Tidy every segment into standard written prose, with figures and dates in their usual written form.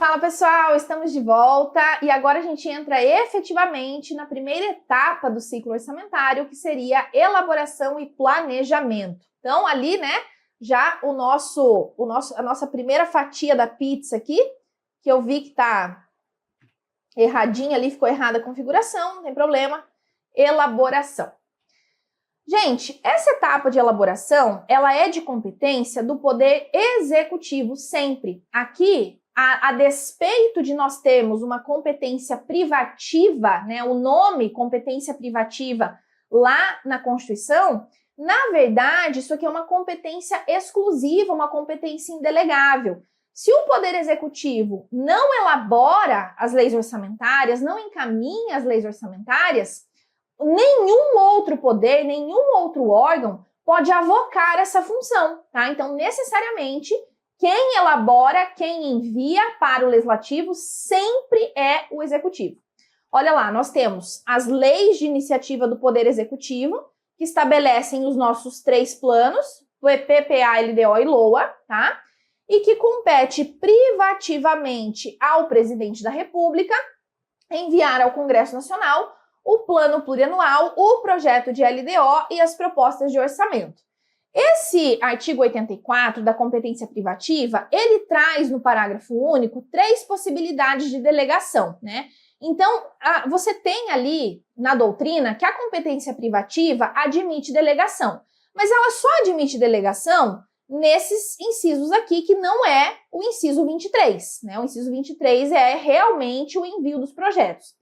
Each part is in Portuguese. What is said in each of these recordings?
Fala pessoal, estamos de volta e agora a gente entra efetivamente na primeira etapa do ciclo orçamentário, que seria elaboração e planejamento. Então ali, né, já a nossa primeira fatia da pizza aqui, que eu vi que tá erradinha ali, ficou errada a configuração, não tem problema, elaboração. Gente, essa etapa de elaboração, ela é de competência do Poder Executivo sempre. Aqui, a despeito de nós termos uma competência privativa, né, o nome competência privativa lá na Constituição, na verdade, isso aqui é uma competência exclusiva, uma competência indelegável. Se o Poder Executivo não elabora as leis orçamentárias, não encaminha as leis orçamentárias, nenhum outro poder, nenhum outro órgão pode avocar essa função, tá? Então, necessariamente, quem elabora, quem envia para o Legislativo sempre é o Executivo. Olha lá, nós temos as leis de iniciativa do Poder Executivo, que estabelecem os nossos 3 planos, o PPA, LDO e LOA, tá? E que compete privativamente ao Presidente da República enviar ao Congresso Nacional o plano plurianual, o projeto de LDO e as propostas de orçamento. Esse artigo 84 da competência privativa, ele traz no parágrafo único 3 possibilidades de delegação, né? Então, você tem ali na doutrina que a competência privativa admite delegação, mas ela só admite delegação nesses incisos aqui, que não é o inciso 23, né? O inciso 23 é realmente o envio dos projetos.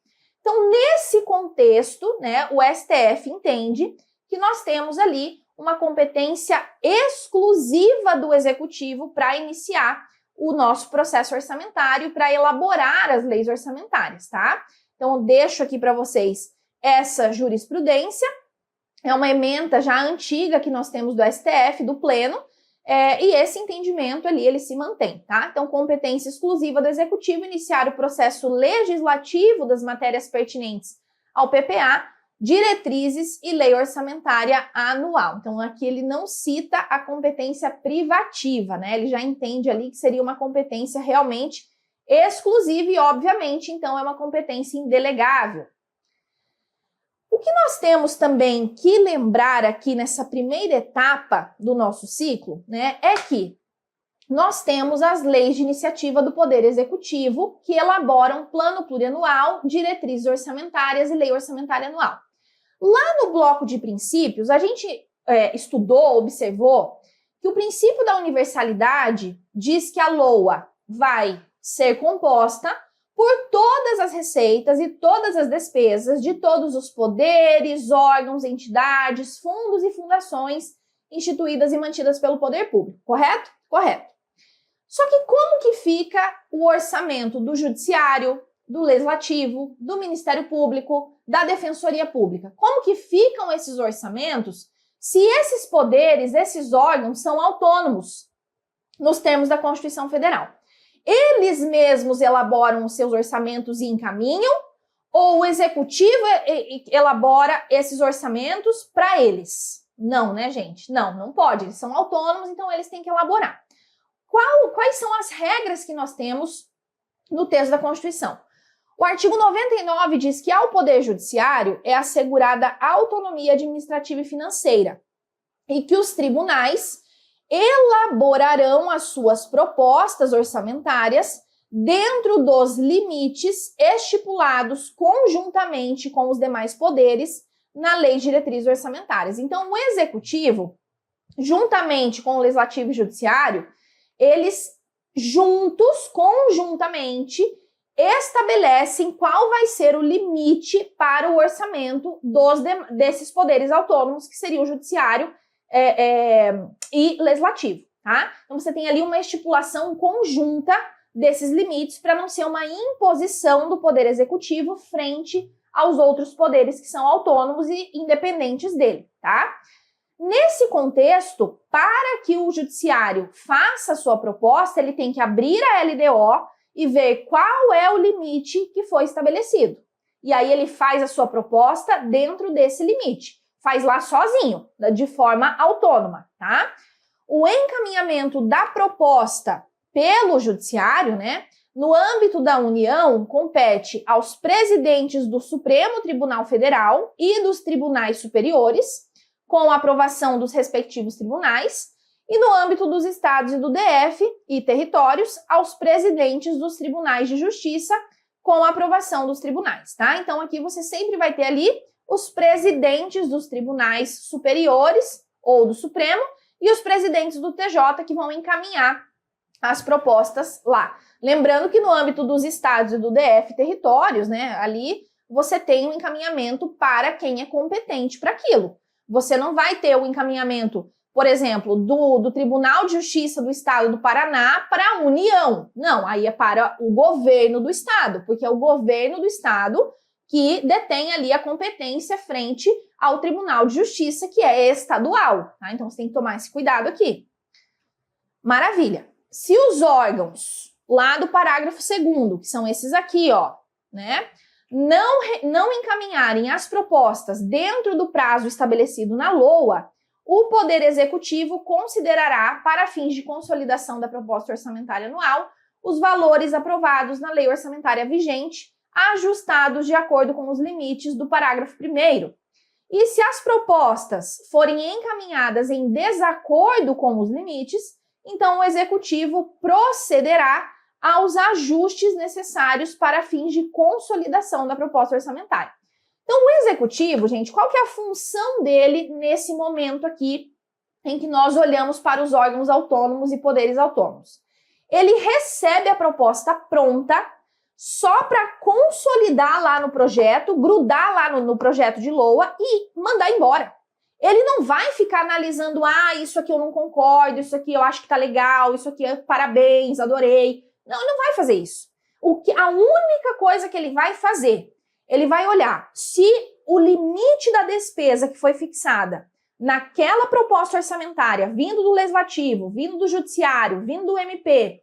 Então, nesse contexto, né, o STF entende que nós temos ali uma competência exclusiva do Executivo para iniciar o nosso processo orçamentário, para elaborar as leis orçamentárias, tá? Então, eu deixo aqui para vocês essa jurisprudência, é uma ementa já antiga que nós temos do STF, do Pleno, e esse entendimento ali, ele se mantém, tá? Então, competência exclusiva do Executivo iniciar o processo legislativo das matérias pertinentes ao PPA, diretrizes e lei orçamentária anual. Então, aqui ele não cita a competência privativa, né? Ele já entende ali que seria uma competência realmente exclusiva e, obviamente, então, é uma competência indelegável. O que nós temos também que lembrar aqui nessa primeira etapa do nosso ciclo, né, é que nós temos as leis de iniciativa do Poder Executivo que elaboram plano plurianual, diretrizes orçamentárias e lei orçamentária anual. Lá no bloco de princípios, a gente estudou, observou que o princípio da universalidade diz que a LOA vai ser composta por todas as receitas e todas as despesas de todos os poderes, órgãos, entidades, fundos e fundações instituídas e mantidas pelo poder público, correto? Correto. Só que como que fica o orçamento do Judiciário, do Legislativo, do Ministério Público, da Defensoria Pública? Como que ficam esses orçamentos se esses poderes, esses órgãos são autônomos nos termos da Constituição Federal? Eles mesmos elaboram os seus orçamentos e encaminham, ou o Executivo elabora esses orçamentos para eles? Não, né, gente? Não pode. Eles são autônomos, então eles têm que elaborar. Quais são as regras que nós temos no texto da Constituição? O artigo 99 diz que ao Poder Judiciário é assegurada a autonomia administrativa e financeira e que os tribunais elaborarão as suas propostas orçamentárias dentro dos limites estipulados conjuntamente com os demais poderes na Lei de Diretrizes Orçamentárias. Então, o Executivo, juntamente com o Legislativo e o Judiciário, eles juntos, conjuntamente, estabelecem qual vai ser o limite para o orçamento desses poderes autônomos, que seria o Judiciário e Legislativo, tá? Então você tem ali uma estipulação conjunta desses limites para não ser uma imposição do Poder Executivo frente aos outros poderes que são autônomos e independentes dele, tá? Nesse contexto, para que o Judiciário faça a sua proposta, ele tem que abrir a LDO e ver qual é o limite que foi estabelecido. E aí ele faz a sua proposta dentro desse limite. Faz lá sozinho, de forma autônoma, tá? O encaminhamento da proposta pelo Judiciário, né, No âmbito da União, compete aos presidentes do Supremo Tribunal Federal e dos tribunais superiores, com a aprovação dos respectivos tribunais, e no âmbito dos estados e do DF e territórios, aos presidentes dos tribunais de justiça, com a aprovação dos tribunais, tá? Então aqui você sempre vai ter ali os presidentes dos tribunais superiores ou do Supremo e os presidentes do TJ que vão encaminhar as propostas lá. Lembrando que no âmbito dos estados e do DF territórios, né, ali você tem um encaminhamento para quem é competente para aquilo. Você não vai ter o encaminhamento, por exemplo, do Tribunal de Justiça do Estado do Paraná para a União. Não, aí é para o governo do estado, porque é o governo do estado que detém ali a competência frente ao Tribunal de Justiça, que é estadual, tá? Então você tem que tomar esse cuidado aqui. Maravilha. Se os órgãos lá do parágrafo 2º, que são esses aqui, ó, né, não encaminharem as propostas dentro do prazo estabelecido na LOA, o Poder Executivo considerará, para fins de consolidação da proposta orçamentária anual, os valores aprovados na lei orçamentária vigente, ajustados de acordo com os limites do parágrafo 1º. E se as propostas forem encaminhadas em desacordo com os limites, então o Executivo procederá aos ajustes necessários para fins de consolidação da proposta orçamentária. Então, o Executivo, gente, qual que é a função dele nesse momento aqui em que nós olhamos para os órgãos autônomos e poderes autônomos? Ele recebe a proposta pronta só para consolidar lá no projeto, grudar lá no projeto de LOA e mandar embora. Ele não vai ficar analisando, isso aqui eu não concordo, isso aqui eu acho que tá legal, isso aqui parabéns, adorei. Não, ele não vai fazer isso. A única coisa que ele vai fazer, ele vai olhar se o limite da despesa que foi fixada naquela proposta orçamentária, vindo do Legislativo, vindo do Judiciário, vindo do MP,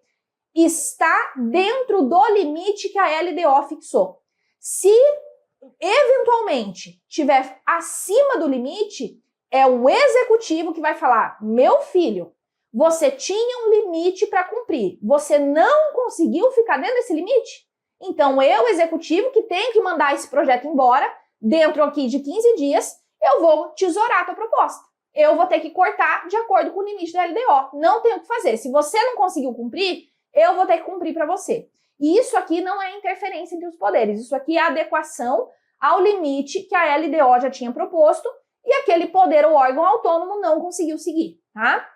está dentro do limite que a LDO fixou. Se eventualmente estiver acima do limite, é o Executivo que vai falar: meu filho, você tinha um limite para cumprir, você não conseguiu ficar dentro desse limite? Então eu, Executivo, que tenho que mandar esse projeto embora, dentro aqui de 15 dias, eu vou tesourar a tua proposta. Eu vou ter que cortar de acordo com o limite da LDO. Não tenho o que fazer. Se você não conseguiu cumprir, eu vou ter que cumprir para você. E isso aqui não é interferência entre os poderes. Isso aqui é adequação ao limite que a LDO já tinha proposto e aquele poder ou órgão autônomo não conseguiu seguir, tá?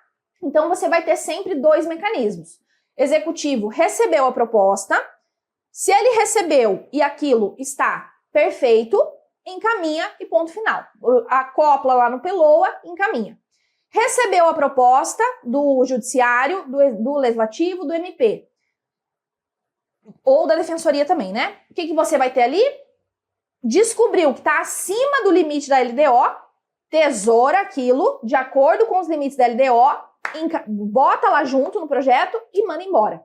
Então você vai ter sempre dois mecanismos. Executivo recebeu a proposta, se ele recebeu e aquilo está perfeito, encaminha e ponto final. Acopla lá no PELOA, encaminha. Recebeu a proposta do Judiciário, do Legislativo, do MP. Ou da Defensoria também, né? O que você vai ter ali? Descobriu que está acima do limite da LDO, tesoura aquilo, de acordo com os limites da LDO, bota lá junto no projeto e manda embora.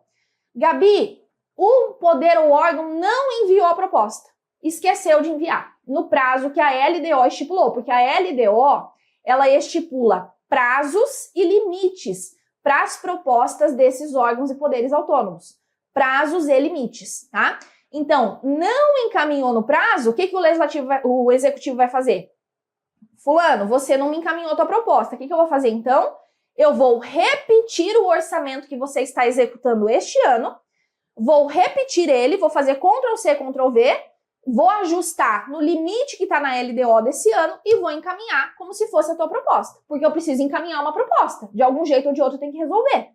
Gabi, o poder ou órgão não enviou a proposta. Esqueceu de enviar no prazo que a LDO estipulou, porque a LDO, ela estipula prazos e limites para as propostas desses órgãos e poderes autônomos. Prazos e limites, tá? Então, não encaminhou no prazo, o que o Executivo vai fazer? Fulano, você não me encaminhou a tua proposta, o que eu vou fazer então? Eu vou repetir o orçamento que você está executando este ano, vou repetir ele, vou fazer Ctrl+C, Ctrl+V, vou ajustar no limite que está na LDO desse ano e vou encaminhar como se fosse a tua proposta, porque eu preciso encaminhar uma proposta, de algum jeito ou de outro eu tenho que resolver.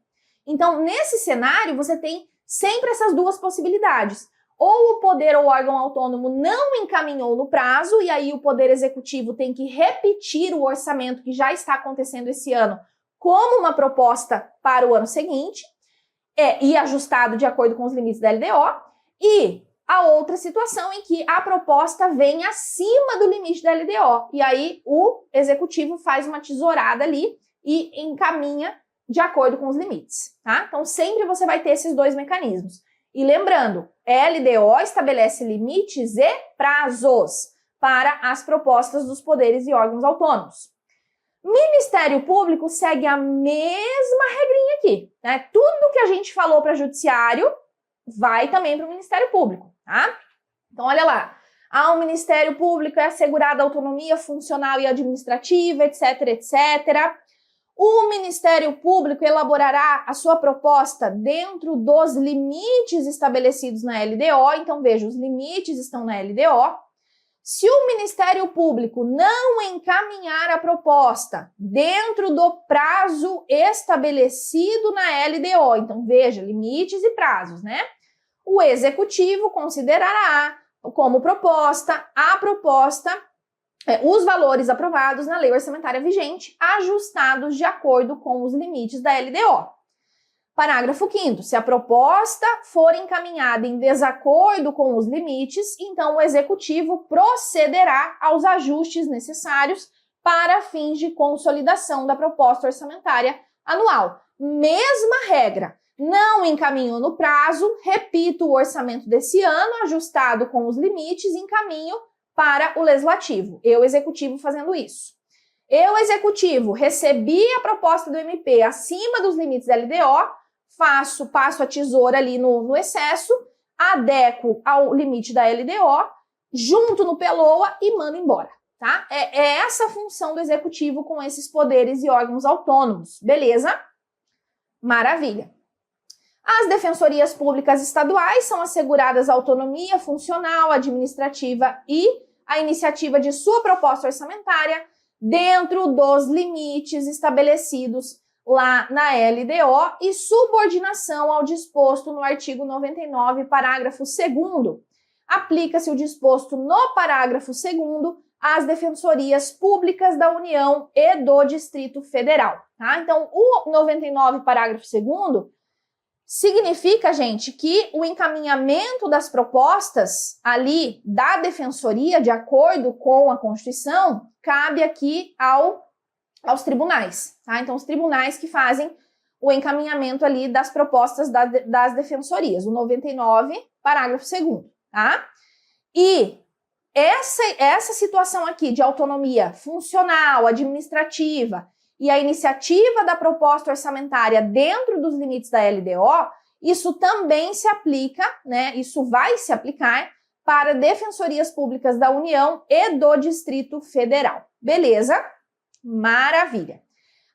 Então, nesse cenário, você tem sempre essas duas possibilidades. Ou o poder ou órgão autônomo não encaminhou no prazo, e aí o Poder Executivo tem que repetir o orçamento que já está acontecendo esse ano como uma proposta para o ano seguinte, e ajustado de acordo com os limites da LDO, e a outra situação em que a proposta vem acima do limite da LDO, e aí o Executivo faz uma tesourada ali e encaminha de acordo com os limites, tá? Então sempre você vai ter esses dois mecanismos. E lembrando, LDO estabelece limites e prazos para as propostas dos poderes e órgãos autônomos. Ministério Público segue a mesma regrinha aqui, né? Tudo que a gente falou para Judiciário, vai também para o Ministério Público, tá? Então, olha lá. Ao Ministério Público é assegurada a autonomia funcional e administrativa, etc, etc. O Ministério Público elaborará a sua proposta dentro dos limites estabelecidos na LDO. Então, veja, os limites estão na LDO. Se o Ministério Público não encaminhar a proposta dentro do prazo estabelecido na LDO, então veja, limites e prazos, né? O Executivo considerará como proposta os valores aprovados na lei orçamentária vigente, ajustados de acordo com os limites da LDO. Parágrafo 5º. Se a proposta for encaminhada em desacordo com os limites, então o Executivo procederá aos ajustes necessários para fins de consolidação da proposta orçamentária anual. Mesma regra. Não encaminhou no prazo, repito o orçamento desse ano, ajustado com os limites, encaminho para o Legislativo. Eu, Executivo, fazendo isso. Eu, Executivo, recebi a proposta do MP acima dos limites da LDO, passo a tesoura ali no excesso, adequo ao limite da LDO, junto no PELOA e mando embora, tá? É essa a função do Executivo com esses poderes e órgãos autônomos, beleza? Maravilha. As defensorias públicas estaduais são asseguradas a autonomia funcional, administrativa e a iniciativa de sua proposta orçamentária dentro dos limites estabelecidos lá na LDO e subordinação ao disposto no artigo 99, parágrafo 2º. Aplica-se o disposto no parágrafo 2º às defensorias públicas da União e do Distrito Federal, tá? Então, o 99, parágrafo 2º, significa, gente, que o encaminhamento das propostas ali da defensoria, de acordo com a Constituição, cabe aqui aos tribunais, tá? Então, os tribunais que fazem o encaminhamento ali das propostas das defensorias, o 99, parágrafo 2º, tá? E essa situação aqui de autonomia funcional, administrativa e a iniciativa da proposta orçamentária dentro dos limites da LDO, isso também se aplica, né? Isso vai se aplicar para defensorias públicas da União e do Distrito Federal. Beleza? Maravilha.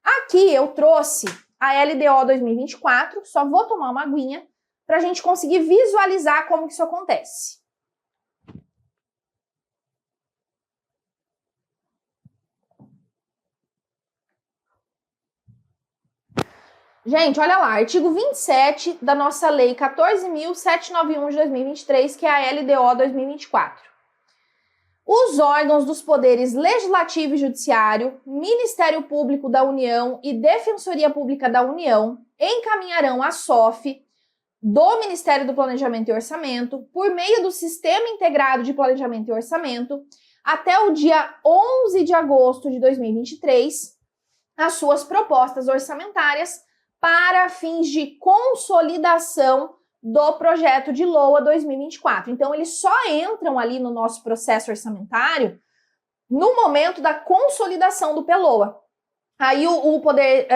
Aqui eu trouxe a LDO 2024, só vou tomar uma aguinha para a gente conseguir visualizar como que isso acontece. Gente, olha lá, artigo 27 da nossa lei 14.791 de 2023, que é a LDO 2024. Os órgãos dos poderes Legislativo e Judiciário, Ministério Público da União e Defensoria Pública da União encaminharão a SOF do Ministério do Planejamento e Orçamento, por meio do Sistema Integrado de Planejamento e Orçamento, até o dia 11 de agosto de 2023, as suas propostas orçamentárias para fins de consolidação do projeto de LOA 2024. Então, eles só entram ali no nosso processo orçamentário no momento da consolidação do PLOA. Aí o Poder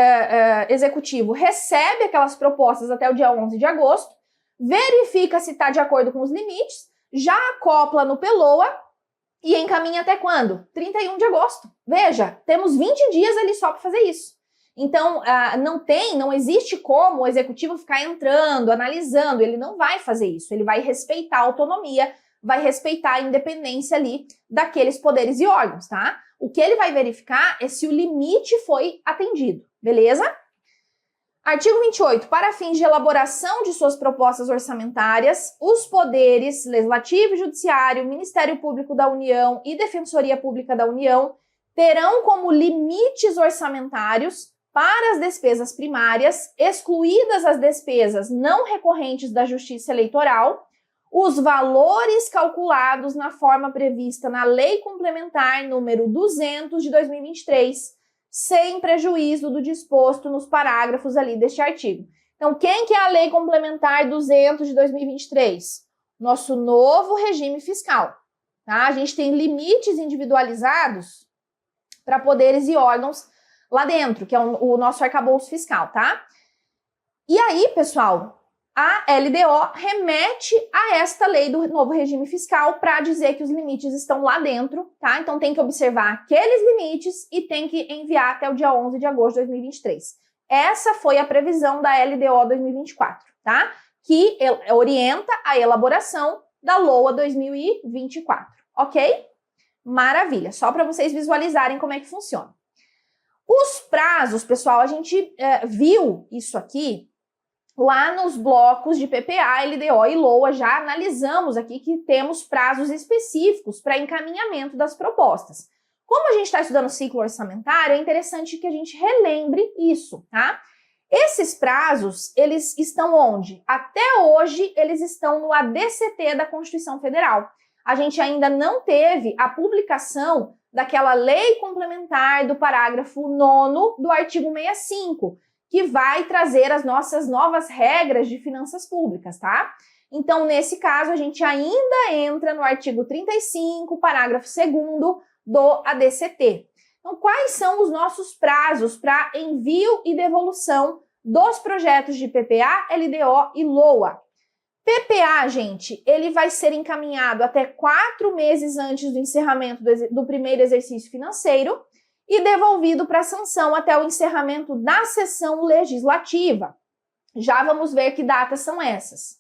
Executivo recebe aquelas propostas até o dia 11 de agosto, verifica se está de acordo com os limites, já acopla no PLOA e encaminha até quando? 31 de agosto. Veja, temos 20 dias ali só para fazer isso. Então, não existe como o Executivo ficar entrando, analisando, ele não vai fazer isso, ele vai respeitar a autonomia, vai respeitar a independência ali daqueles poderes e órgãos, tá? O que ele vai verificar é se o limite foi atendido, beleza? Artigo 28. Para fins de elaboração de suas propostas orçamentárias, os poderes Legislativo e Judiciário, Ministério Público da União e Defensoria Pública da União terão como limites orçamentários para as despesas primárias, excluídas as despesas não recorrentes da Justiça Eleitoral, os valores calculados na forma prevista na Lei Complementar número 200 de 2023, sem prejuízo do disposto nos parágrafos ali deste artigo. Então, quem que é a Lei Complementar 200 de 2023? Nosso novo regime fiscal, tá? A gente tem limites individualizados para poderes e órgãos lá dentro, que é o nosso arcabouço fiscal, tá? E aí, pessoal, a LDO remete a esta lei do novo regime fiscal para dizer que os limites estão lá dentro, tá? Então tem que observar aqueles limites e tem que enviar até o dia 11 de agosto de 2023. Essa foi a previsão da LDO 2024, tá? Que orienta a elaboração da LOA 2024, ok? Maravilha, só para vocês visualizarem como é que funciona. Os prazos, pessoal, a gente viu isso aqui lá nos blocos de PPA, LDO e LOA, já analisamos aqui que temos prazos específicos para encaminhamento das propostas. Como a gente está estudando ciclo orçamentário, é interessante que a gente relembre isso, tá? Esses prazos, eles estão onde? Até hoje, eles estão no ADCT da Constituição Federal. A gente ainda não teve a publicação daquela lei complementar do parágrafo 9º do artigo 65, que vai trazer as nossas novas regras de finanças públicas, tá? Então, nesse caso, a gente ainda entra no artigo 35, parágrafo 2º do ADCT. Então, quais são os nossos prazos para envio e devolução dos projetos de PPA, LDO e LOA? PPA, gente, ele vai ser encaminhado até 4 meses antes do encerramento do primeiro exercício financeiro e devolvido para sanção até o encerramento da sessão legislativa. Já vamos ver que datas são essas.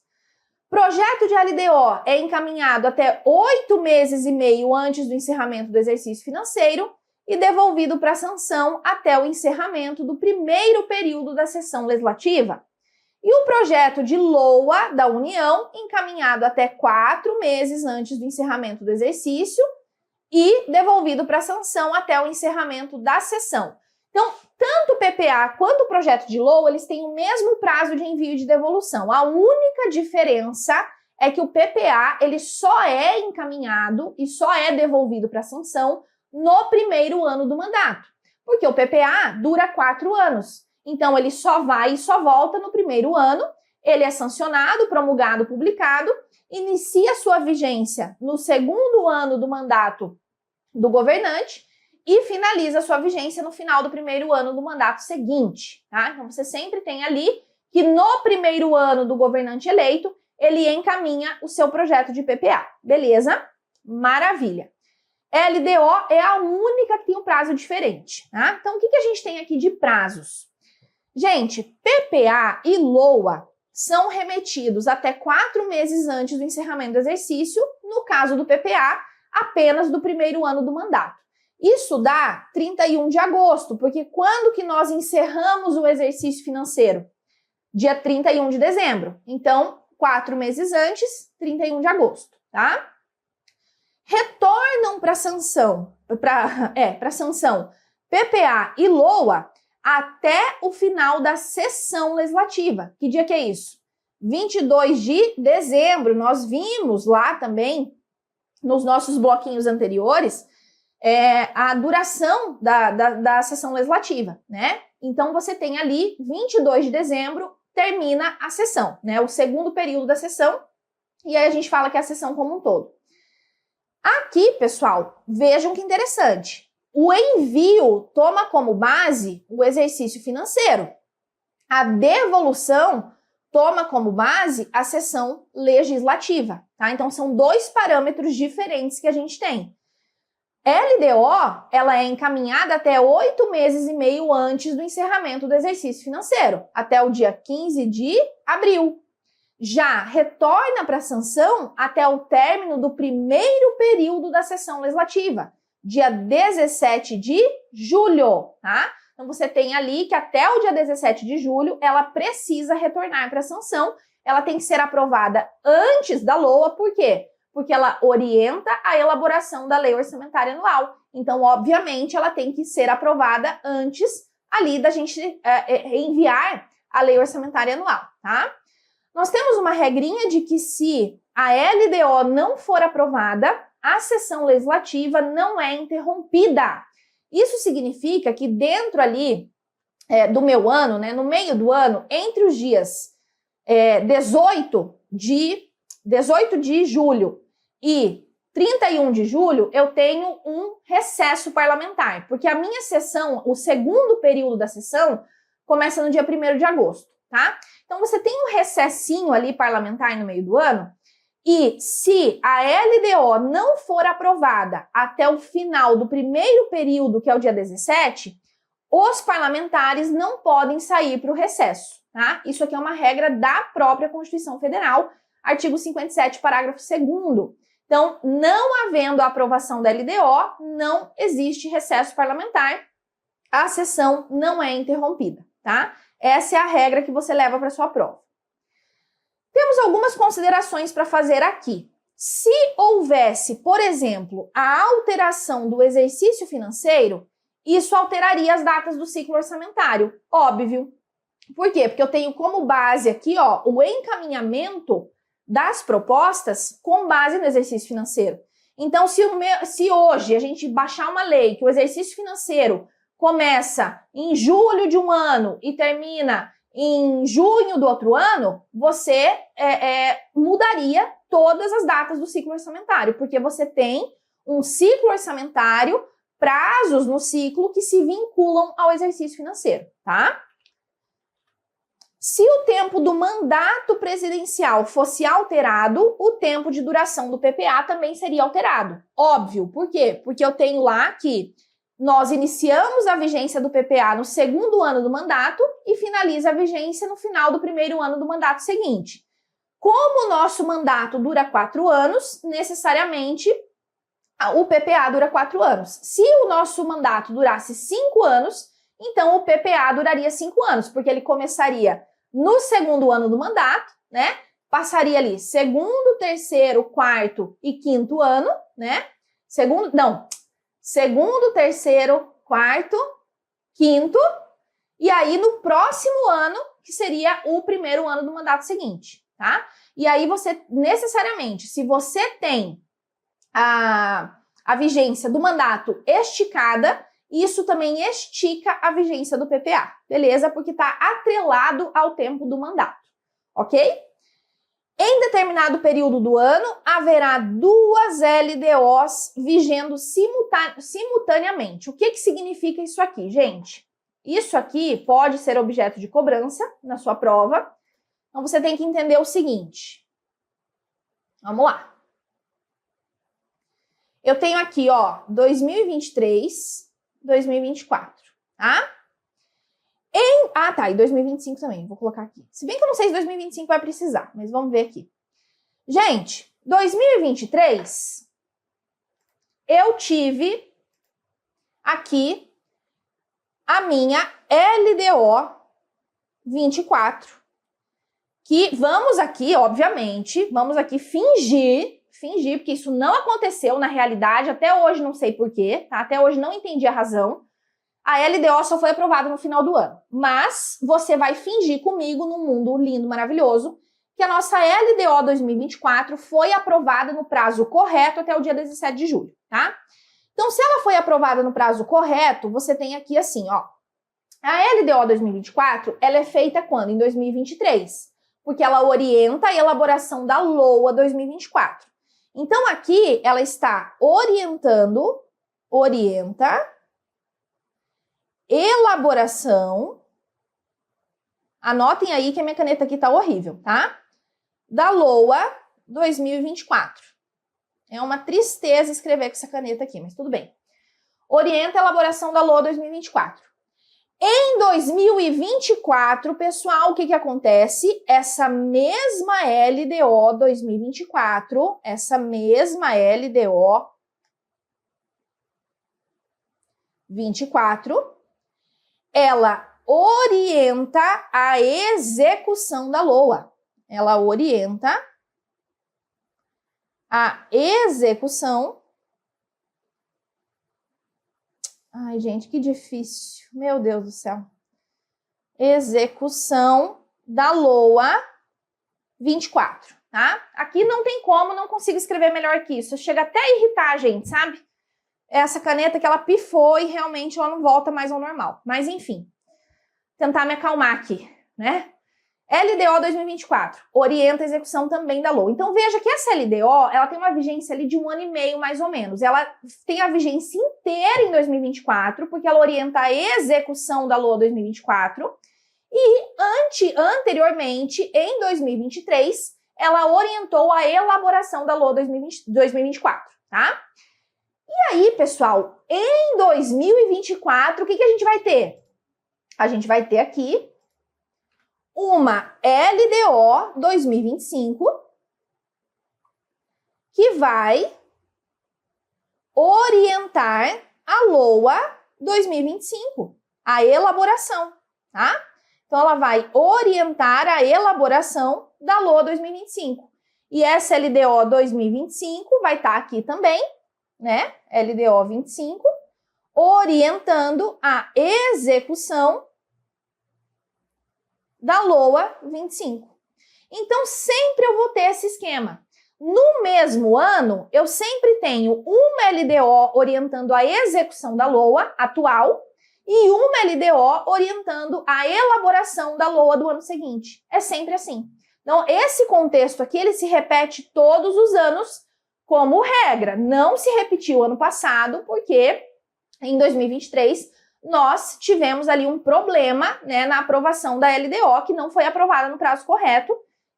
Projeto de LDO é encaminhado até 8 meses e meio antes do encerramento do exercício financeiro e devolvido para sanção até o encerramento do primeiro período da sessão legislativa. E o projeto de LOA da União, encaminhado até 4 meses antes do encerramento do exercício e devolvido para sanção até o encerramento da sessão. Então, tanto o PPA quanto o projeto de LOA, eles têm o mesmo prazo de envio e de devolução. A única diferença é que o PPA, ele só é encaminhado e só é devolvido para sanção no primeiro ano do mandato. Porque o PPA dura 4 anos. Então, ele só vai e só volta no primeiro ano, ele é sancionado, promulgado, publicado, inicia sua vigência no segundo ano do mandato do governante e finaliza sua vigência no final do primeiro ano do mandato seguinte, tá? Então, você sempre tem ali que no primeiro ano do governante eleito, ele encaminha o seu projeto de PPA, beleza? Maravilha. LDO é a única que tem um prazo diferente, tá? Então, o que a gente tem aqui de prazos? Gente, PPA e LOA são remetidos até 4 meses antes do encerramento do exercício, no caso do PPA, apenas do primeiro ano do mandato. Isso dá 31 de agosto, porque quando que nós encerramos o exercício financeiro? Dia 31 de dezembro. Então, 4 meses antes, 31 de agosto, tá? Retornam para sanção, PPA e LOA até o final da sessão legislativa. Que dia que é isso? 22 de dezembro. Nós vimos lá também, nos nossos bloquinhos anteriores, a duração da sessão legislativa, né? Então, você tem ali, 22 de dezembro, termina a sessão, né? O segundo período da sessão, e aí a gente fala que é a sessão como um todo. Aqui, pessoal, vejam que interessante. O envio toma como base o exercício financeiro. A devolução toma como base a sessão legislativa, tá? Então, são 2 parâmetros diferentes que a gente tem. LDO, ela é encaminhada até 8 meses e meio antes do encerramento do exercício financeiro, até o dia 15 de abril. Já retorna para a sanção até o término do primeiro período da sessão legislativa, dia 17 de julho, tá? Então, você tem ali que até o dia 17 de julho, ela precisa retornar para a sanção, ela tem que ser aprovada antes da LOA, por quê? Porque ela orienta a elaboração da lei orçamentária anual. Então, obviamente, ela tem que ser aprovada antes ali da gente enviar a lei orçamentária anual, tá? Nós temos uma regrinha de que se a LDO não for aprovada, a sessão legislativa não é interrompida. Isso significa que dentro ali do meu ano, né, no meio do ano, entre os dias 18 de julho e 31 de julho, eu tenho um recesso parlamentar, porque a minha sessão, o segundo período da sessão, começa no dia 1º de agosto. tá? Então, você tem um recessinho ali parlamentar no meio do ano, e se a LDO não for aprovada até o final do primeiro período, que é o dia 17, os parlamentares não podem sair para o recesso, tá? Isso aqui é uma regra da própria Constituição Federal, artigo 57, parágrafo 2º. Então, não havendo a aprovação da LDO, não existe recesso parlamentar, a sessão não é interrompida, tá? Essa é a regra que você leva para sua prova. Temos algumas considerações para fazer aqui. Se houvesse, por exemplo, a alteração do exercício financeiro, isso alteraria as datas do ciclo orçamentário, óbvio. Por quê? Porque eu tenho como base aqui, ó, o encaminhamento das propostas com base no exercício financeiro. Então, se hoje a gente baixar uma lei que o exercício financeiro começa em julho de um ano e termina em junho do outro ano, você mudaria todas as datas do ciclo orçamentário, porque você tem um ciclo orçamentário, prazos no ciclo que se vinculam ao exercício financeiro, tá? Se o tempo do mandato presidencial fosse alterado, o tempo de duração do PPA também seria alterado. Óbvio, por quê? Porque eu tenho lá que nós iniciamos a vigência do PPA no segundo ano do mandato e finaliza a vigência no final do primeiro ano do mandato seguinte. Como o nosso mandato dura 4 anos, necessariamente o PPA dura 4 anos. Se o nosso mandato durasse 5 anos, então o PPA duraria 5 anos, porque ele começaria no segundo ano do mandato, né? Passaria ali segundo, terceiro, quarto e quinto ano, né? Segundo, terceiro, quarto, quinto, e aí no próximo ano, que seria o primeiro ano do mandato seguinte, tá? E aí você, necessariamente, se você tem a vigência do mandato esticada, isso também estica a vigência do PPA, beleza? Porque está atrelado ao tempo do mandato, ok? Em determinado período do ano, haverá 2 LDOs vigendo simultaneamente. O que significa isso aqui, gente? Isso aqui pode ser objeto de cobrança na sua prova. Então, você tem que entender o seguinte. Vamos lá. Eu tenho aqui, ó, 2023, 2024, tá? E 2025 também, vou colocar aqui. Se bem que eu não sei se 2025 vai precisar, mas vamos ver aqui. Gente, 2023, eu tive aqui a minha LDO 24, que vamos aqui, obviamente, vamos aqui fingir, porque isso não aconteceu na realidade, até hoje não sei porquê, tá? Até hoje não entendi a razão. A LDO só foi aprovada no final do ano, mas você vai fingir comigo num mundo lindo, maravilhoso, que a nossa LDO 2024 foi aprovada no prazo correto até o dia 17 de julho, tá? Então, se ela foi aprovada no prazo correto, você tem aqui assim, ó, a LDO 2024, ela é feita quando? Em 2023, porque ela orienta a elaboração da LOA 2024. Então, aqui, ela está orienta elaboração, anotem aí que a minha caneta aqui tá horrível, tá? Da LOA 2024. É uma tristeza escrever com essa caneta aqui, mas tudo bem. Orienta a elaboração da LOA 2024. Em 2024, pessoal, o que acontece? Essa mesma LDO 2024, essa mesma LDO 24, ela orienta a execução da LOA. Ela orienta a execução. Ai, gente, que difícil. Meu Deus do céu. Execução da LOA 24, tá? Aqui não tem como, não consigo escrever melhor que isso. Chega até a irritar a gente, sabe? Essa caneta que ela pifou e realmente ela não volta mais ao normal. Mas, enfim, tentar me acalmar aqui, né? LDO 2024, orienta a execução também da LOA. Então, veja que essa LDO, ela tem uma vigência ali de 1 ano e meio, mais ou menos. Ela tem a vigência inteira em 2024, porque ela orienta a execução da LOA 2024. E anteriormente, em 2023, ela orientou a elaboração da LOA 2024, tá? E aí, pessoal, em 2024, o que a gente vai ter? A gente vai ter aqui uma LDO 2025 que vai orientar a LOA 2025, a elaboração, tá? Então, ela vai orientar a elaboração da LOA 2025. E essa LDO 2025 vai estar aqui também, né? LDO 25, orientando a execução da LOA 25. Então, sempre eu vou ter esse esquema. No mesmo ano, eu sempre tenho uma LDO orientando a execução da LOA atual e uma LDO orientando a elaboração da LOA do ano seguinte. É sempre assim. Então, esse contexto aqui, ele se repete todos os anos como regra. Não se repetiu ano passado, porque em 2023 nós tivemos ali um problema, né, na aprovação da LDO, que não foi aprovada no prazo correto,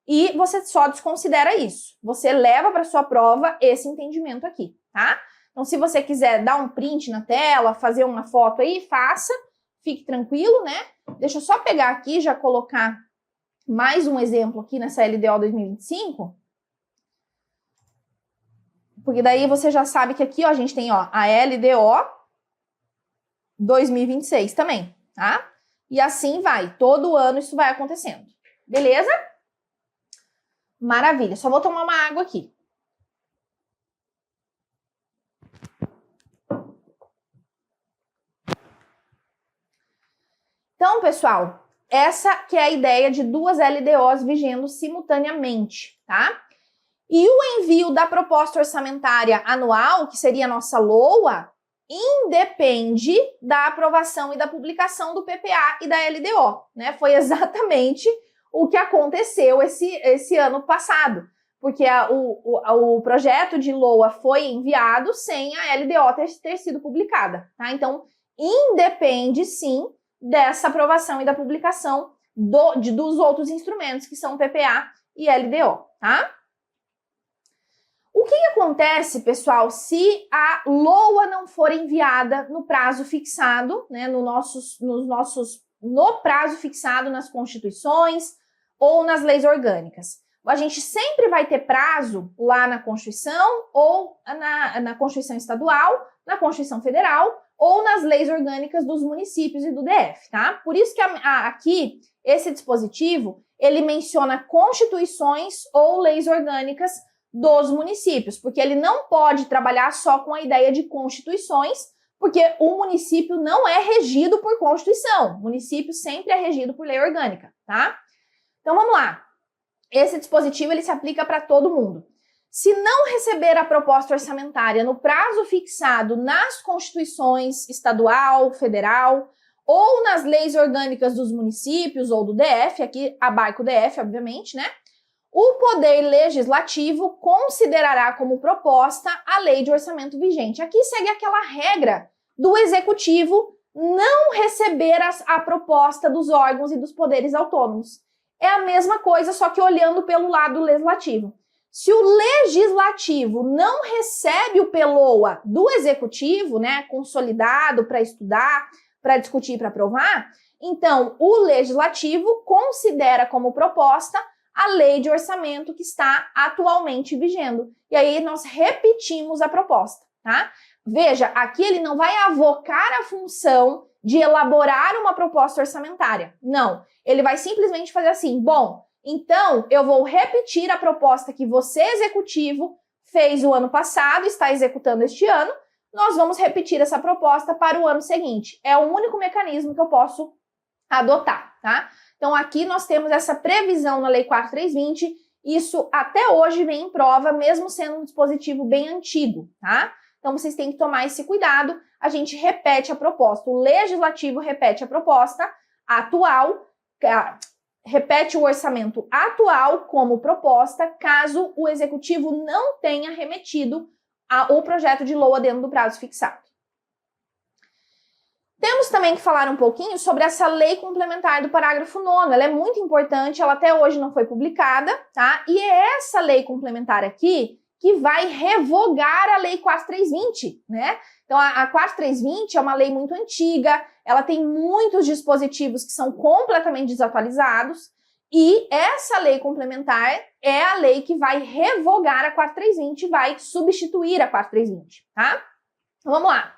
e você só desconsidera isso. Você leva para sua prova esse entendimento aqui, tá? Então, se você quiser dar um print na tela, fazer uma foto aí, faça, fique tranquilo, né? Deixa eu só pegar aqui e já colocar mais um exemplo aqui nessa LDO 2025. Porque daí você já sabe que aqui, ó, a gente tem, ó, a LDO 2026 também, tá? E assim vai, todo ano isso vai acontecendo. Beleza? Maravilha, só vou tomar uma água aqui. Então, pessoal, essa que é a ideia de duas LDOs vigendo simultaneamente, tá? E o envio da proposta orçamentária anual, que seria a nossa LOA, independe da aprovação e da publicação do PPA e da LDO, né? Foi exatamente o que aconteceu esse ano passado, porque o projeto de LOA foi enviado sem a LDO ter sido publicada, tá? Então, independe sim dessa aprovação e da publicação dos outros instrumentos, que são PPA e LDO, tá? O que acontece, pessoal, se a LOA não for enviada no prazo fixado, né, no prazo fixado nas constituições ou nas leis orgânicas? A gente sempre vai ter prazo lá na Constituição ou na Constituição Estadual, na Constituição Federal ou nas leis orgânicas dos municípios e do DF, tá? Por isso que aqui, esse dispositivo, ele menciona constituições ou leis orgânicas dos municípios, porque ele não pode trabalhar só com a ideia de constituições, porque o município não é regido por Constituição. O município sempre é regido por lei orgânica, tá? Então, vamos lá. Esse dispositivo, ele se aplica para todo mundo. Se não receber a proposta orçamentária no prazo fixado nas constituições estadual, federal, ou nas leis orgânicas dos municípios ou do DF, aqui abarca o DF, obviamente, né? O Poder Legislativo considerará como proposta a lei de orçamento vigente. Aqui segue aquela regra do Executivo não receber a proposta dos órgãos e dos poderes autônomos. É a mesma coisa, só que olhando pelo lado legislativo. Se o Legislativo não recebe o PELOA do Executivo, né, consolidado para estudar, para discutir, para aprovar, então o Legislativo considera como proposta a lei de orçamento que está atualmente vigendo. E aí nós repetimos a proposta, tá? Veja, aqui ele não vai avocar a função de elaborar uma proposta orçamentária. Não, ele vai simplesmente fazer assim, bom, então eu vou repetir a proposta que você, Executivo, fez o ano passado, está executando este ano, nós vamos repetir essa proposta para o ano seguinte. É o único mecanismo que eu posso adotar, tá? Então, aqui nós temos essa previsão na Lei 4.320, isso até hoje vem em prova, mesmo sendo um dispositivo bem antigo, tá? Então, vocês têm que tomar esse cuidado, a gente repete a proposta, o Legislativo repete a proposta atual, repete o orçamento atual como proposta, caso o Executivo não tenha remetido o projeto de LOA dentro do prazo fixado. Temos também que falar um pouquinho sobre essa lei complementar do parágrafo 9º. Ela é muito importante, ela até hoje não foi publicada, tá? E é essa lei complementar aqui que vai revogar a Lei 4.320, né? Então, a 4.320 é uma lei muito antiga, ela tem muitos dispositivos que são completamente desatualizados, e essa lei complementar é a lei que vai revogar a 4.320, vai substituir a 4.320, tá? Então, vamos lá.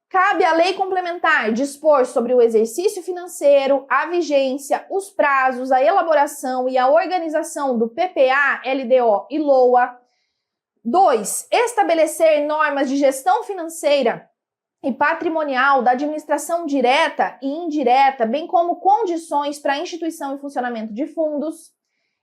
Cabe à lei complementar dispor sobre o exercício financeiro, a vigência, os prazos, a elaboração e a organização do PPA, LDO e LOA. 2. Estabelecer normas de gestão financeira e patrimonial da administração direta e indireta, bem como condições para a instituição e funcionamento de fundos.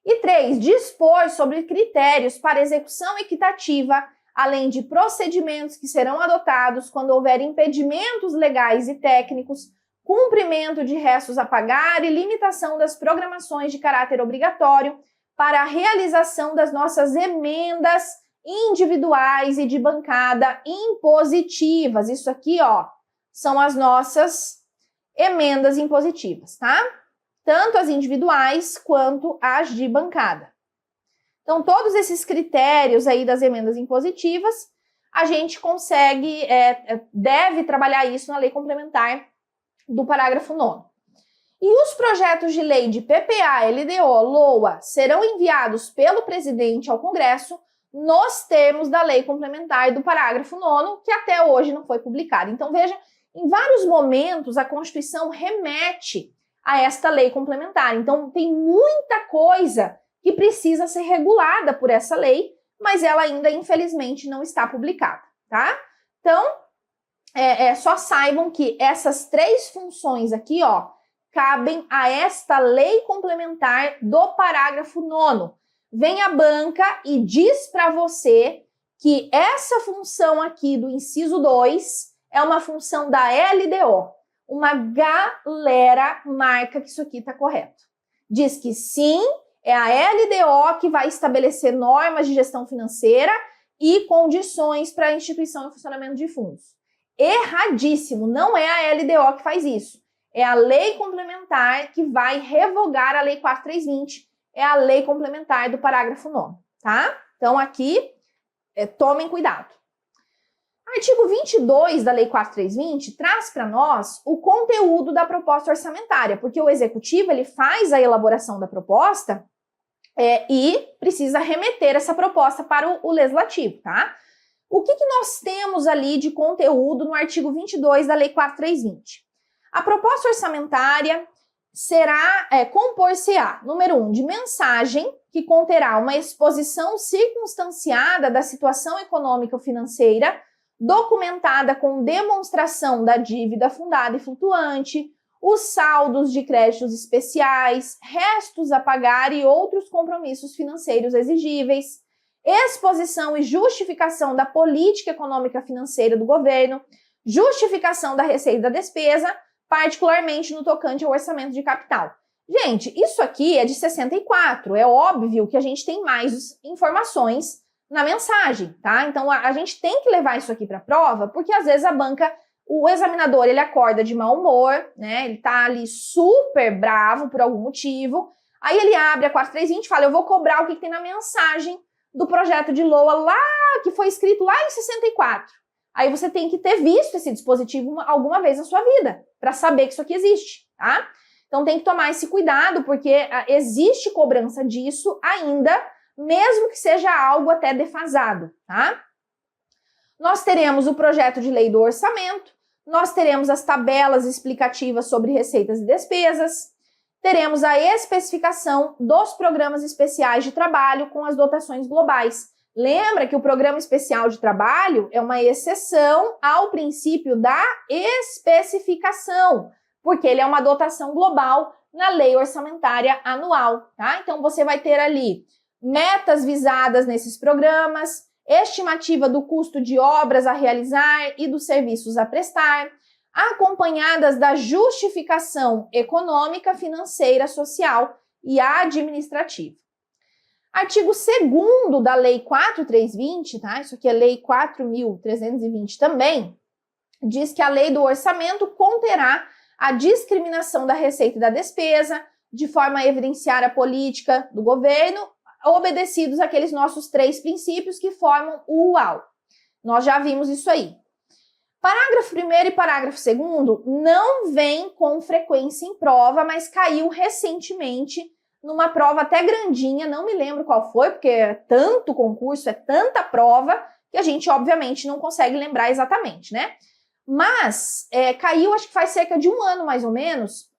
E 3. Dispor sobre critérios para execução equitativa, além de procedimentos que serão adotados quando houver impedimentos legais e técnicos, cumprimento de restos a pagar e limitação das programações de caráter obrigatório para a realização das nossas emendas individuais e de bancada impositivas. Isso aqui, ó, são as nossas emendas impositivas, tá? Tanto as individuais quanto as de bancada. Então, todos esses critérios aí das emendas impositivas, a gente consegue, deve trabalhar isso na lei complementar do parágrafo 9º. E os projetos de lei de PPA, LDO, LOA serão enviados pelo presidente ao Congresso nos termos da lei complementar do parágrafo 9º, que até hoje não foi publicada. Então, veja, em vários momentos a Constituição remete a esta lei complementar. Então, tem muita coisa que precisa ser regulada por essa lei, mas ela ainda, infelizmente, não está publicada, tá? Então, só saibam que essas 3 funções aqui, ó, cabem a esta lei complementar do parágrafo 9º. Vem a banca e diz para você que essa função aqui do inciso 2 é uma função da LDO. Uma galera marca que isso aqui está correto. Diz que sim, é a LDO que vai estabelecer normas de gestão financeira e condições para a instituição e funcionamento de fundos. Erradíssimo, não é a LDO que faz isso. É a lei complementar que vai revogar a lei 4.320, é a lei complementar do parágrafo 9º, tá? Então aqui, tomem cuidado. Artigo 22 da lei 4.320 traz para nós o conteúdo da proposta orçamentária, porque o executivo ele faz a elaboração da proposta e precisa remeter essa proposta para o legislativo, tá? O que nós temos ali de conteúdo no artigo 22 da lei 4.320? A proposta orçamentária será, compor-se-á, número 1, de mensagem, que conterá uma exposição circunstanciada da situação econômico-financeira, documentada com demonstração da dívida fundada e flutuante, os saldos de créditos especiais, restos a pagar e outros compromissos financeiros exigíveis, exposição e justificação da política econômica financeira do governo, justificação da receita e da despesa, particularmente no tocante ao orçamento de capital. Gente, isso aqui é de 64, é óbvio que a gente tem mais informações na mensagem, tá? Então, a gente tem que levar isso aqui para a prova, porque às vezes a banca, o examinador, ele acorda de mau humor, né? Ele tá ali super bravo por algum motivo, aí ele abre a 4.320 e fala, eu vou cobrar o que tem na mensagem do projeto de LOA lá, que foi escrito lá em 64. Aí você tem que ter visto esse dispositivo alguma vez na sua vida, para saber que isso aqui existe, tá? Então tem que tomar esse cuidado, porque existe cobrança disso ainda, mesmo que seja algo até defasado, tá? Nós teremos o projeto de lei do orçamento, nós teremos as tabelas explicativas sobre receitas e despesas, teremos a especificação dos programas especiais de trabalho com as dotações globais. Lembra que o programa especial de trabalho é uma exceção ao princípio da especificação, porque ele é uma dotação global na lei orçamentária anual, tá? Então você vai ter ali metas visadas nesses programas, estimativa do custo de obras a realizar e dos serviços a prestar, acompanhadas da justificação econômica, financeira, social e administrativa. Artigo 2º da Lei 4.320, tá? Isso aqui é Lei 4.320 também, diz que a lei do orçamento conterá a discriminação da receita e da despesa, de forma a evidenciar a política do governo, obedecidos aqueles nossos 3 princípios que formam o UAU. Nós já vimos isso aí. Parágrafo 1º e parágrafo 2º não vem com frequência em prova, mas caiu recentemente numa prova até grandinha, não me lembro qual foi, porque é tanto concurso, é tanta prova, que a gente obviamente não consegue lembrar exatamente, né? Mas caiu, acho que faz cerca de 1 ano mais ou menos,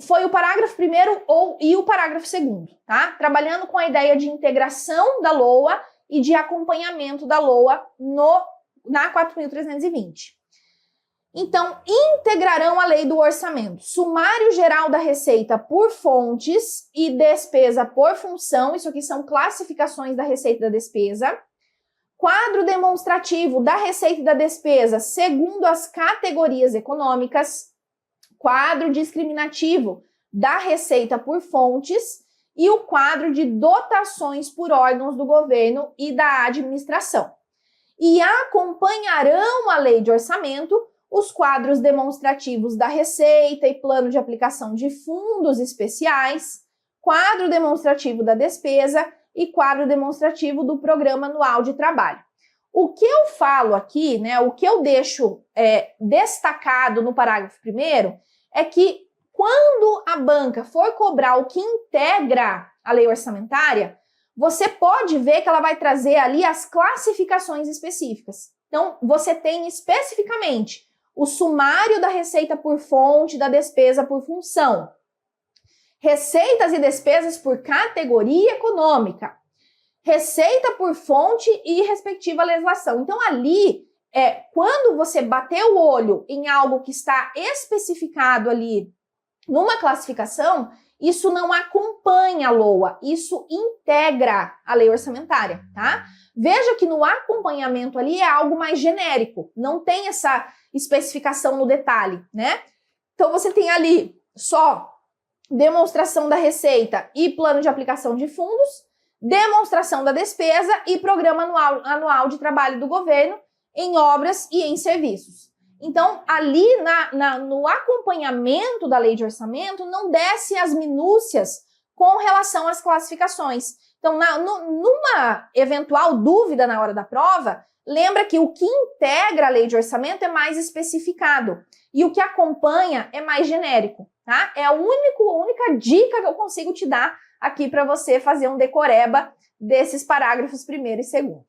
foi o parágrafo 1º e o parágrafo 2º, tá? Trabalhando com a ideia de integração da LOA e de acompanhamento da LOA na 4.320. Então, integrarão a lei do orçamento, sumário geral da receita por fontes e despesa por função, isso aqui são classificações da receita e da despesa, quadro demonstrativo da receita e da despesa segundo as categorias econômicas, quadro discriminativo da receita por fontes e o quadro de dotações por órgãos do governo e da administração. E acompanharão a lei de orçamento os quadros demonstrativos da receita e plano de aplicação de fundos especiais, quadro demonstrativo da despesa e quadro demonstrativo do programa anual de trabalho. O que eu falo aqui, né, o que eu deixo destacado no parágrafo 1º é que quando a banca for cobrar o que integra a lei orçamentária, você pode ver que ela vai trazer ali as classificações específicas. Então, você tem especificamente o sumário da receita por fonte, da despesa por função, receitas e despesas por categoria econômica, receita por fonte e respectiva legislação. Então, ali, quando você bater o olho em algo que está especificado ali numa classificação, isso não acompanha a LOA, isso integra a lei orçamentária, tá? Veja que no acompanhamento ali é algo mais genérico, não tem essa especificação no detalhe, né? Então você tem ali só demonstração da receita e plano de aplicação de fundos, demonstração da despesa e programa anual de trabalho do governo em obras e em serviços. Então, ali no acompanhamento da lei de orçamento, não desce as minúcias com relação às classificações. Então, numa eventual dúvida na hora da prova, lembra que o que integra a lei de orçamento é mais especificado e o que acompanha é mais genérico, tá? É a única dica que eu consigo te dar aqui para você fazer um decoreba desses parágrafos 1º e 2º.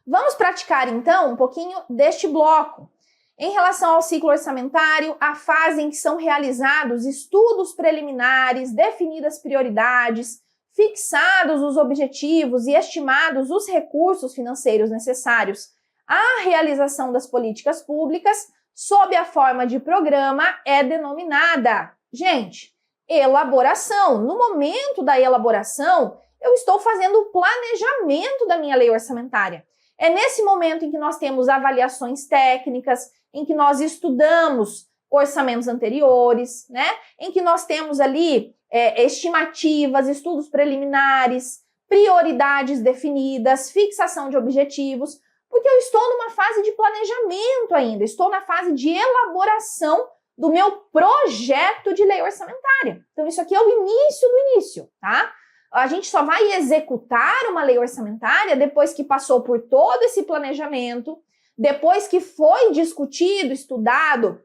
Vamos praticar, então, um pouquinho deste bloco. Em relação ao ciclo orçamentário, a fase em que são realizados estudos preliminares, definidas prioridades, fixados os objetivos e estimados os recursos financeiros necessários à realização das políticas públicas, sob a forma de programa, é denominada, gente, elaboração. No momento da elaboração, eu estou fazendo o planejamento da minha lei orçamentária. É nesse momento em que nós temos avaliações técnicas, em que nós estudamos orçamentos anteriores, né? Em que nós temos ali estimativas, estudos preliminares, prioridades definidas, fixação de objetivos, porque eu estou numa fase de planejamento ainda, estou na fase de elaboração do meu projeto de lei orçamentária. Então, isso aqui é o início do início, tá? A gente só vai executar uma lei orçamentária depois que passou por todo esse planejamento, depois que foi discutido, estudado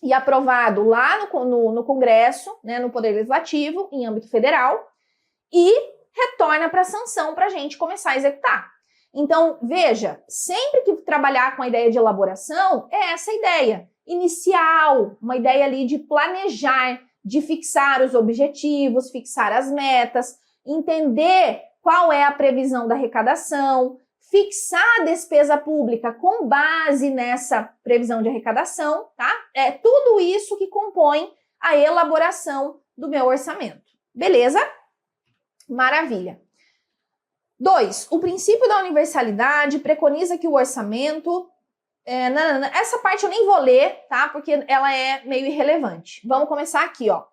e aprovado lá no Congresso, né, no Poder Legislativo, em âmbito federal, e retorna para a sanção para a gente começar a executar. Então, veja, sempre que trabalhar com a ideia de elaboração, é essa ideia inicial, uma ideia ali de planejar, de fixar os objetivos, fixar as metas, entender qual é a previsão da arrecadação, fixar a despesa pública com base nessa previsão de arrecadação, tá? É tudo isso que compõe a elaboração do meu orçamento. Beleza? Maravilha. 2. O princípio da universalidade preconiza que o orçamento... essa parte eu nem vou ler, tá? Porque ela é meio irrelevante. Vamos começar aqui, ó.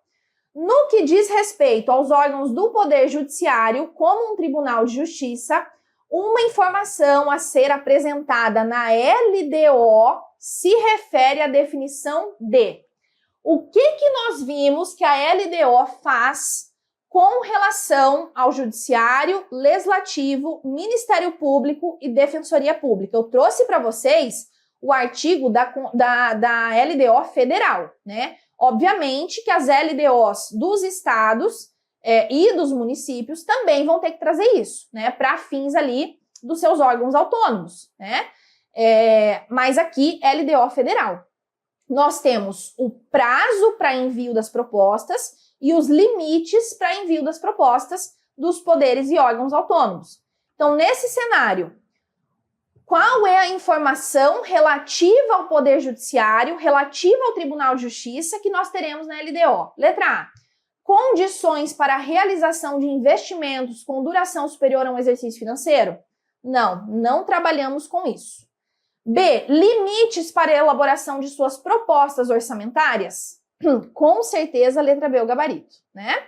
No que diz respeito aos órgãos do Poder Judiciário, como um tribunal de justiça, Uma informação a ser apresentada na LDO se refere à definição de o que nós vimos que a LDO faz com relação ao Judiciário, Legislativo, Ministério Público e Defensoria Pública. Eu trouxe para vocês o artigo da LDO federal, né? Obviamente que as LDOs dos estados e dos municípios também vão ter que trazer isso, né, para fins ali dos seus órgãos autônomos, né? Mas aqui, LDO federal. Nós temos o prazo para envio das propostas e os limites para envio das propostas dos poderes e órgãos autônomos. Então, nesse cenário, qual é a informação relativa ao Poder Judiciário, relativa ao Tribunal de Justiça que nós teremos na LDO? Letra A. Condições para a realização de investimentos com duração superior a um exercício financeiro? Não, não trabalhamos com isso. B. Limites para a elaboração de suas propostas orçamentárias? Com certeza, letra B, o gabarito, né?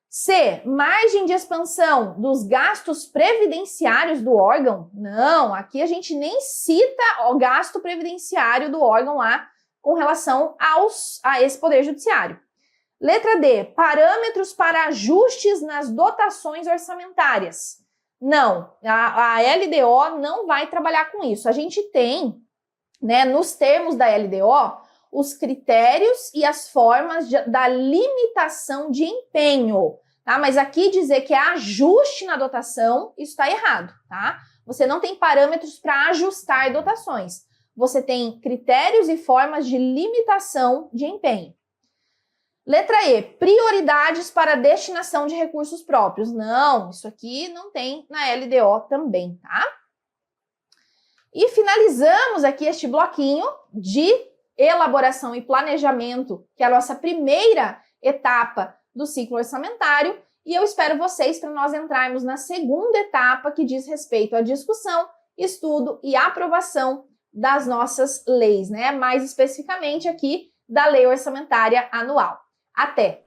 C. Margem de expansão dos gastos previdenciários do órgão? Não, aqui a gente nem cita o gasto previdenciário do órgão lá com relação a esse Poder Judiciário. Letra D. Parâmetros para ajustes nas dotações orçamentárias? Não, a LDO não vai trabalhar com isso. A gente tem, né, nos termos da LDO, os critérios e as formas da limitação de empenho, tá? Mas aqui dizer que é ajuste na dotação, isso está errado, tá? Você não tem parâmetros para ajustar dotações. Você tem critérios e formas de limitação de empenho. Letra E, prioridades para destinação de recursos próprios. Não, isso aqui não tem na LDO também, tá? E finalizamos aqui este bloquinho de elaboração e planejamento, que é a nossa primeira etapa do ciclo orçamentário, e eu espero vocês para nós entrarmos na segunda etapa, que diz respeito à discussão, estudo e aprovação das nossas leis, né? Mais especificamente aqui da Lei Orçamentária Anual. Até!